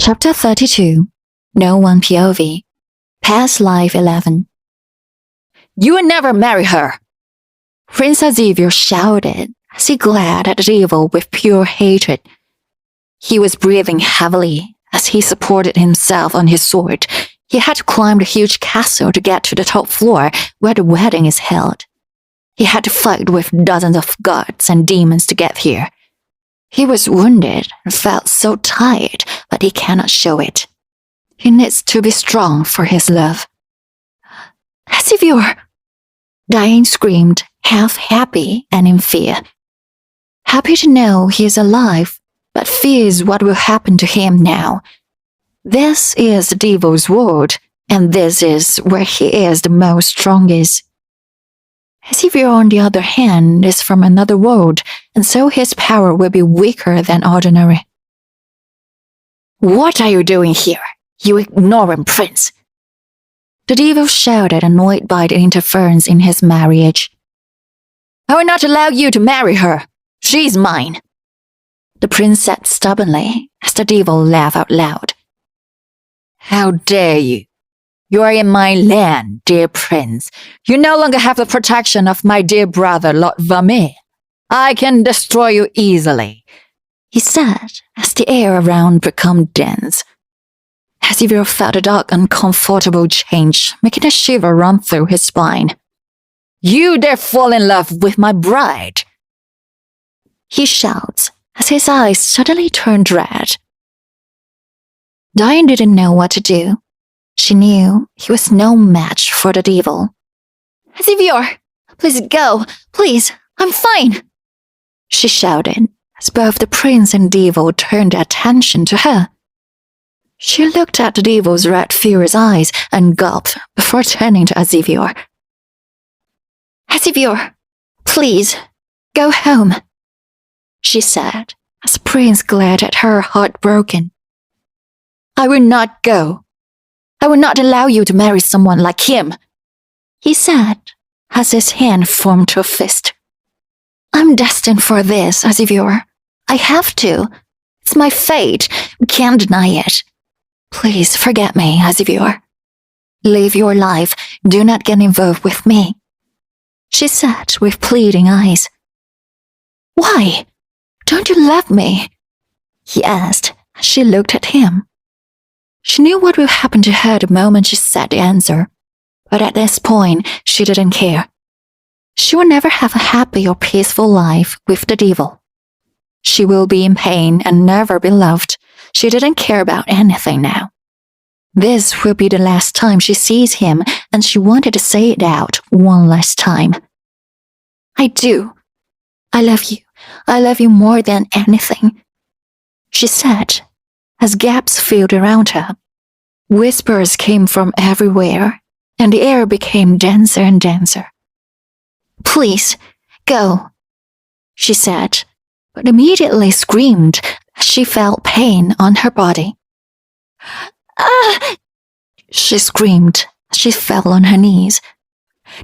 Chapter 32. No One POV. Past Life 11. You will never marry her! Prince Xavier shouted as he glared at the devil with pure hatred. He was breathing heavily as he supported himself on his sword. He had to climb the huge castle to get to the top floor where the wedding is held. He had to fight with dozens of gods and demons to get here. He was wounded and felt so tired, but he cannot show it. He needs to be strong for his love. Xavier! Diane screamed, half happy and in fear. Happy to know he is alive, but fears what will happen to him now. This is the devil's world, and this is where he is the most strongest. Xavier, on the other hand, is from another world, and so his power will be weaker than ordinary. What are you doing here, you ignorant prince? The devil shouted, annoyed by the interference in his marriage. I will not allow you to marry her. She is mine. The prince said stubbornly, as the devil laughed out loud. How dare you? You are in my land, dear prince. You no longer have the protection of my dear brother, Lord Vermeer. I can destroy you easily, he said, as the air around became dense. Xavier felt a dark, uncomfortable change, making a shiver run through his spine. You dare fall in love with my bride? He shouts, as his eyes suddenly turned red. Diane didn't know what to do. She knew he was no match for the devil. Xavier, please go, please, I'm fine, she shouted, as both the prince and devil turned their attention to her. She looked at the devil's red, furious eyes and gulped before turning to Xavier. Xavier, please, go home, she said, as the prince glared at her heartbroken. I will not go. I will not allow you to marry someone like him, he said, as his hand formed to a fist. I'm destined for this, Xavier. I have to. It's my fate. We can't deny it. Please forget me, Xavier. Live your life. Do not get involved with me, she said with pleading eyes. Why? Don't you love me? He asked as she looked at him. She knew what would happen to her the moment she said the answer, but at this point, she didn't care. She will never have a happy or peaceful life with the devil. She will be in pain and never be loved. She didn't care about anything now. This will be the last time she sees him, and she wanted to say it out one last time. I do. I love you. I love you more than anything, she said, as gaps filled around her. Whispers came from everywhere, and the air became denser and denser. Please, go, she said, but immediately screamed as she felt pain on her body. Ah! She screamed as she fell on her knees.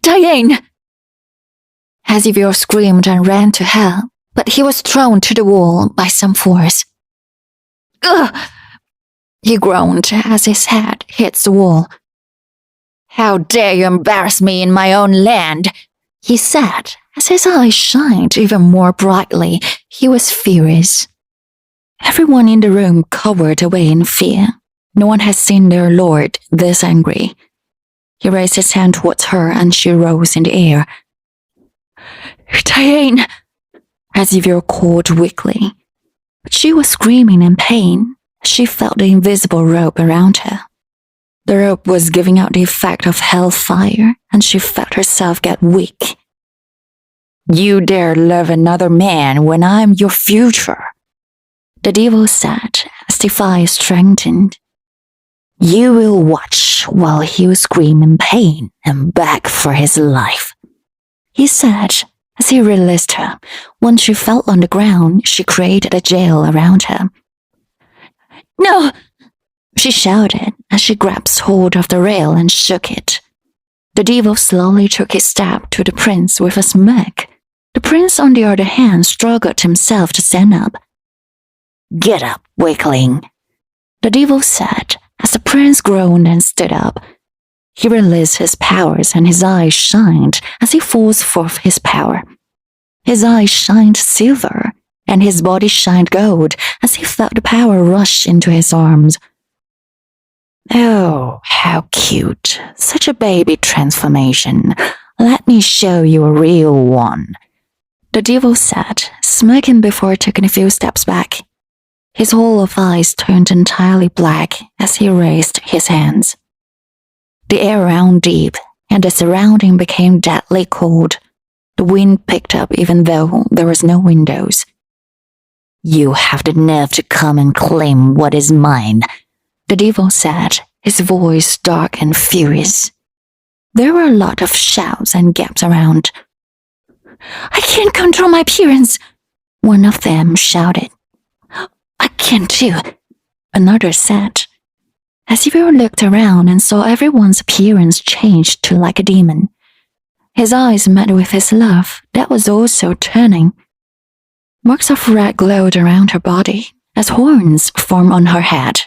Diane! Xavier screamed and ran to her, but he was thrown to the wall by some force. Ugh! He groaned as his head hit the wall. How dare you embarrass me in my own land, he said, as his eyes shined even more brightly. He was furious. Everyone in the room cowered away in fear. No one had seen their lord this angry. He raised his hand towards her and she rose in the air. Diane, Xavier called weakly, but she was screaming in pain. She felt the invisible rope around her. The rope was giving out the effect of hellfire, and she felt herself get weak. You dare love another man when I'm your future, the devil said as the fire strengthened. You will watch while he will scream in pain and beg for his life, he said as he released her. Once she fell on the ground, she created a jail around her. No! She shouted as she grasped hold of the rail and shook it. The devil slowly took his step to the prince with a smirk. The prince, on the other hand, struggled himself to stand up. Get up, weakling, the devil said as the prince groaned and stood up. He released his powers and his eyes shined as he forced forth his power. His eyes shined silver and his body shined gold as he felt the power rush into his arms. Oh, how cute. Such a baby transformation. Let me show you a real one, the devil said, smirking before taking a few steps back. His hole of eyes turned entirely black as he raised his hands. The air ran deep, and the surrounding became deadly cold. The wind picked up even though there was no windows. You have the nerve to come and claim what is mine, the devil said, his voice dark and furious. There were a lot of shouts and gaps around. I can't control my appearance, one of them shouted. I can't too, another said. Xavier looked around and saw everyone's appearance change to like a demon. His eyes met with his love that was also turning. Marks of red glowed around her body as horns formed on her head.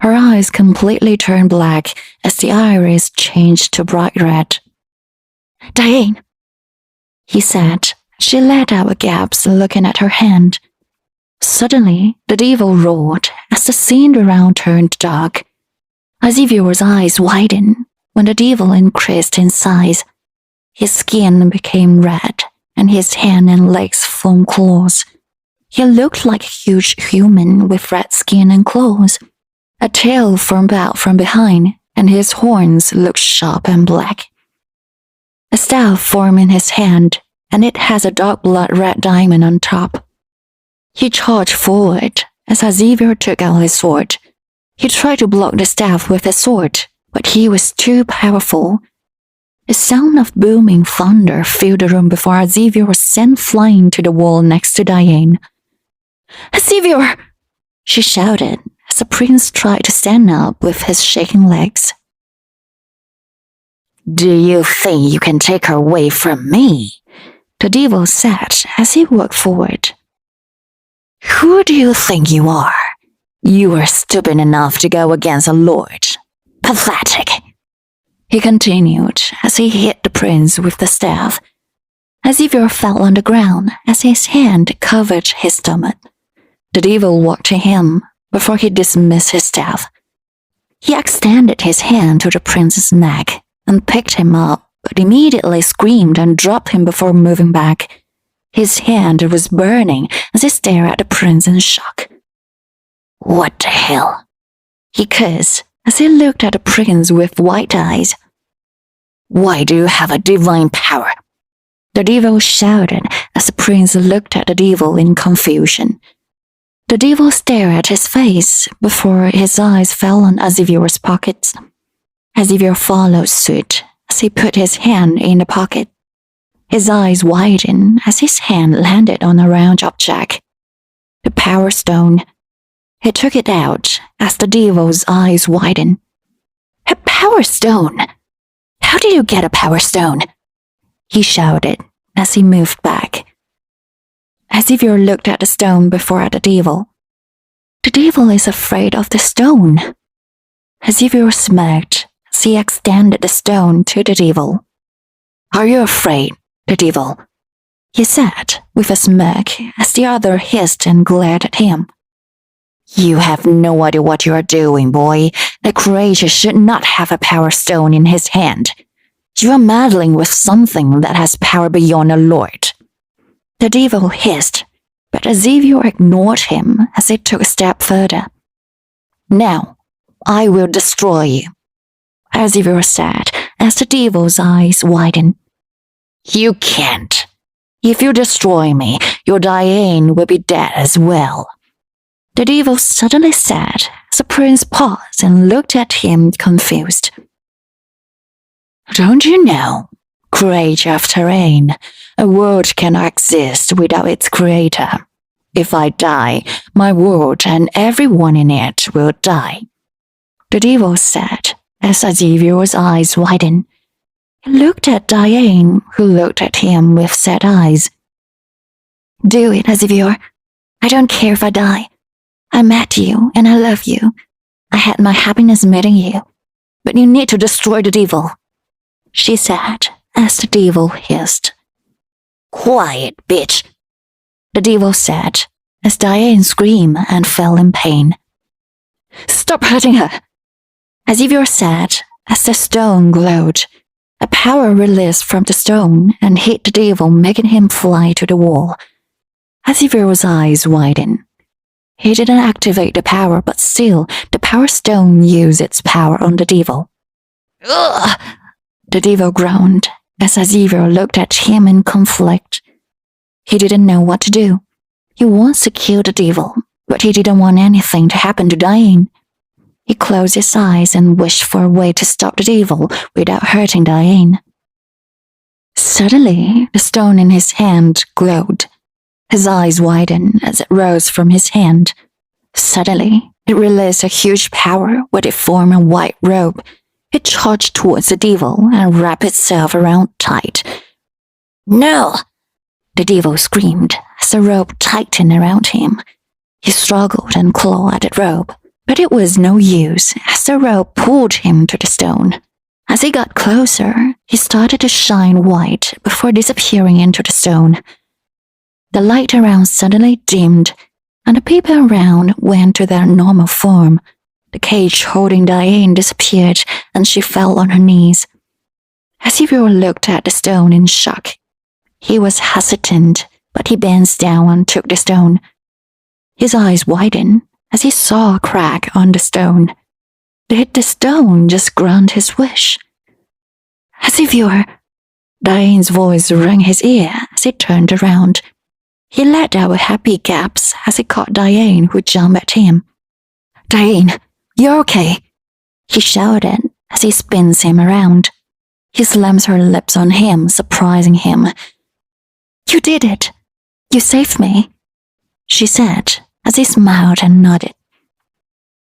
Her eyes completely turned black as the iris changed to bright red. Diane, he said. She let out a gasp looking at her hand. Suddenly, the devil roared as the scene around turned dark. Xavier's eyes widened when the devil increased in size. His skin became red, and his hands and legs formed claws. He looked like a huge human with red skin and claws. A tail formed out from behind, and his horns looked sharp and black. A staff formed in his hand, and it has a dark blood red diamond on top. He charged forward as Xavier took out his sword. He tried to block the staff with his sword, but he was too powerful. A sound of booming thunder filled the room before Xavier was sent flying to the wall next to Diane. Xavier! She shouted as the prince tried to stand up with his shaking legs. Do you think you can take her away from me? The devil said as he walked forward. Who do you think you are? You are stupid enough to go against a lord. Pathetic, he continued as he hit the prince with the staff. Xavier fell on the ground as his hand covered his stomach. The devil walked to him before he dismissed his staff. He extended his hand to the prince's neck and picked him up, but immediately screamed and dropped him before moving back. His hand was burning as he stared at the prince in shock. What the hell? He cursed as he looked at the prince with white eyes. Why do you have a divine power? The devil shouted as the prince looked at the devil in confusion. The devil stared at his face before his eyes fell on Xavier's pockets. Xavier followed suit as he put his hand in the pocket. His eyes widened as his hand landed on a round object. The power stone. He took it out as the devil's eyes widened. A power stone! How did you get a power stone? He shouted as he moved back. Xavier looked at the stone before at the devil. The devil is afraid of the stone. Xavier smirked as he extended the stone to the devil. Are you afraid, the devil? He said with a smirk as the other hissed and glared at him. You have no idea what you are doing, boy. The creature should not have a power stone in his hand. You are meddling with something that has power beyond a lord. The devil hissed, but Xavier ignored him as he took a step further. Now, I will destroy you, Xavier said as the devil's eyes widened. You can't. If you destroy me, your Diane will be dead as well. The devil suddenly said as the prince paused and looked at him confused. Don't you know, creature of terrain, a world cannot exist without its creator. If I die, my world and everyone in it will die. The devil said as Xavier's eyes widened. He looked at Diane, who looked at him with sad eyes. Do it, Xavier. I don't care if I die. I met you and I love you. I had my happiness meeting you, but you need to destroy the devil, she said as the devil hissed. Quiet, bitch, the devil said as Diane screamed and fell in pain. Stop hurting her, as Xavier said as the stone glowed. A power released from the stone and hit the devil, making him fly to the wall. As Xavier's eyes widened, he didn't activate the power, but still, the power stone used its power on the devil. Ugh! The devil groaned as Xavier looked at him in conflict. He didn't know what to do. He wants to kill the devil, but he didn't want anything to happen to Diane. He closed his eyes and wished for a way to stop the devil without hurting Diane. Suddenly, the stone in his hand glowed. His eyes widened as it rose from his hand. Suddenly, it released a huge power where it formed a white robe. It charged towards the devil and wrapped itself around tight. No! The devil screamed as the robe tightened around him. He struggled and clawed at the robe, but it was no use as the rope pulled him to the stone. As he got closer, he started to shine white before disappearing into the stone. The light around suddenly dimmed, and the people around went to their normal form. The cage holding Diane disappeared, and she fell on her knees. As Xavier looked at the stone in shock, he was hesitant, but he bent down and took the stone. His eyes widened as he saw a crack on the stone. Did the stone just grant his wish? Xavier! Diane's voice rang his ear as he turned around. He let out happy gasps as he caught Diane, who jumped at him. Diane, you're okay, he shouted as he spins him around. He slams her lips on him, surprising him. You did it! You saved me, she said as he smiled and nodded.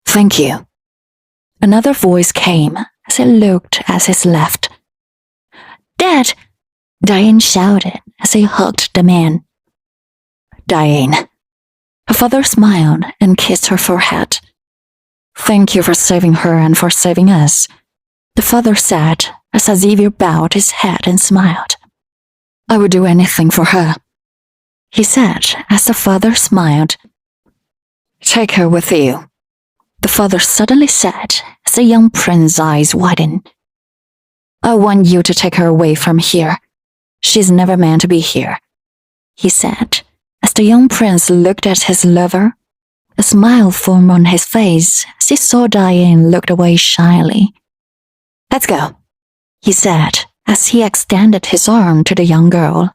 Thank you. Another voice came as he looked at his left. Dad! Diane shouted as he hugged the man. Diane. Her father smiled and kissed her forehead. Thank you for saving her and for saving us, the father said as Xavier bowed his head and smiled. I would do anything for her, he said as the father smiled. Take her with you, the father suddenly said as the young prince's eyes widened. I want you to take her away from here. She's never meant to be here, he said as the young prince looked at his lover. A smile formed on his face as he saw Diane look away shyly. Let's go, he said as he extended his arm to the young girl.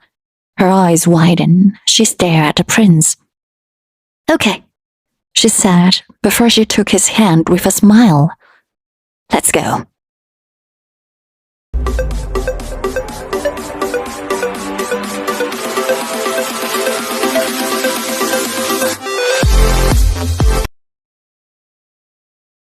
Her eyes widened. She stared at the prince. Okay, she said before she took his hand with a smile. Let's go.